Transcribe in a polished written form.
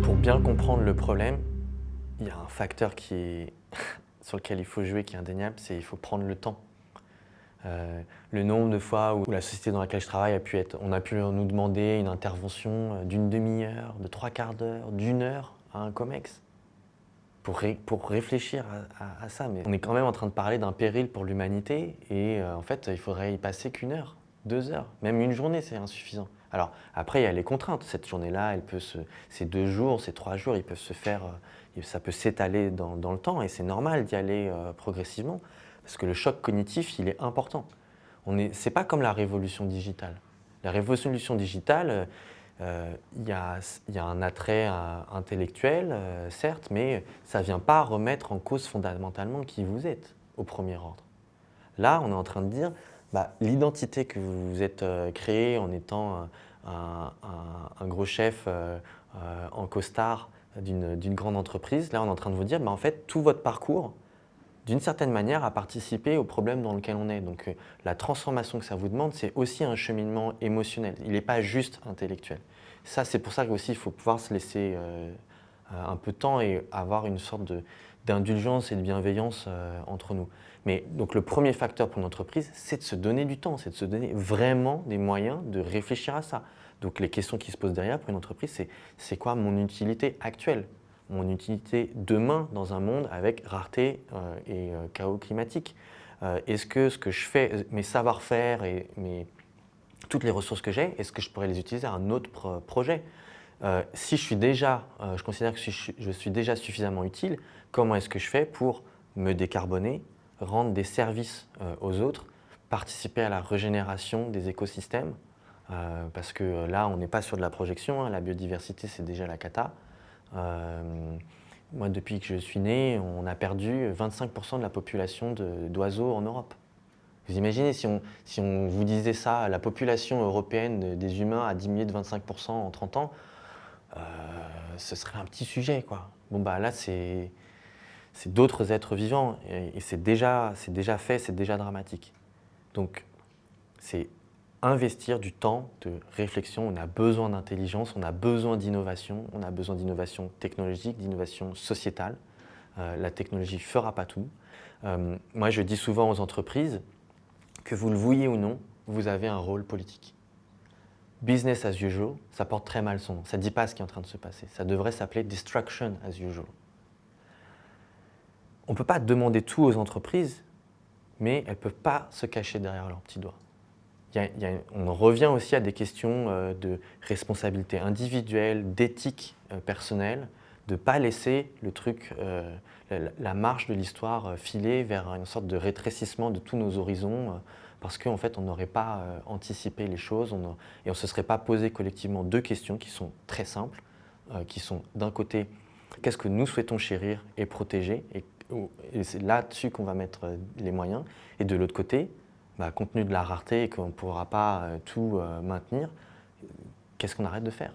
Pour bien comprendre le problème, il y a un facteur sur lequel il faut jouer qui est indéniable, c'est qu'il faut prendre le temps. Le nombre de fois où la société dans laquelle je travaille on a pu nous demander une intervention d'une demi-heure, de 3/4 d'heure, d'une heure à un COMEX pour réfléchir à ça. Mais on est quand même en train de parler d'un péril pour l'humanité et en fait, il faudrait y passer qu'1 heure, 2 heures, même une journée, c'est insuffisant. Alors après, il y a les contraintes. Cette journée-là, ces 2 jours, ces 3 jours, ils peuvent se faire, ça peut s'étaler dans le temps et c'est normal d'y aller progressivement parce que le choc cognitif, il est important. C'est pas comme la révolution digitale. La révolution digitale, il y a un attrait intellectuel, certes, mais ça ne vient pas remettre en cause fondamentalement qui vous êtes au premier ordre. Là, on est en train de dire, l'identité que vous vous êtes créée en étant un gros chef en costard d'une grande entreprise, là, on est en train de vous dire, en fait, tout votre parcours, d'une certaine manière, a participé au problème dans lequel on est. Donc, la transformation que ça vous demande, c'est aussi un cheminement émotionnel. Il n'est pas juste intellectuel. Ça, c'est pour ça qu'aussi, il faut pouvoir se laisser un peu de temps et avoir une sorte d'indulgence et de bienveillance entre nous. Mais donc, le premier facteur pour une entreprise, c'est de se donner du temps, c'est de se donner vraiment des moyens de réfléchir à ça. Donc, les questions qui se posent derrière pour une entreprise, c'est quoi mon utilité actuelle ? Mon utilité demain dans un monde avec rareté et chaos climatique. Est-ce que ce que je fais, mes savoir-faire et toutes les ressources que j'ai, est-ce que je pourrais les utiliser à un autre projet ? Si je suis déjà, je considère que je suis déjà suffisamment utile, comment est-ce que je fais pour me décarboner, rendre des services aux autres, participer à la régénération des écosystèmes parce que là, on n'est pas sur de la projection, la biodiversité, c'est déjà la cata. Moi, depuis que je suis né, on a perdu 25% de la population d'oiseaux en Europe. Vous imaginez si on vous disait ça, la population européenne des humains a diminué de 25% en 30 ans, ce serait un petit sujet, quoi. Bon, là, c'est d'autres êtres vivants et c'est déjà fait, c'est déjà dramatique. Donc, c'est investir du temps de réflexion, on a besoin d'intelligence, on a besoin d'innovation, on a besoin d'innovation technologique, d'innovation sociétale. La technologie ne fera pas tout. Moi, je dis souvent aux entreprises, que vous le vouliez ou non, vous avez un rôle politique. Business as usual, ça porte très mal son nom, ça ne dit pas ce qui est en train de se passer. Ça devrait s'appeler destruction as usual. On ne peut pas demander tout aux entreprises, mais elles ne peuvent pas se cacher derrière leurs petits doigts. On revient aussi à des questions de responsabilité individuelle, d'éthique personnelle, de ne pas laisser le truc, la marche de l'histoire filer vers une sorte de rétrécissement de tous nos horizons parce qu'en fait, on n'aurait pas anticipé les choses et on ne se serait pas posé collectivement 2 questions qui sont très simples, qui sont d'un côté, qu'est-ce que nous souhaitons chérir et protéger et c'est là-dessus qu'on va mettre les moyens, et de l'autre côté, compte tenu de la rareté et qu'on ne pourra pas tout maintenir, qu'est-ce qu'on arrête de faire ?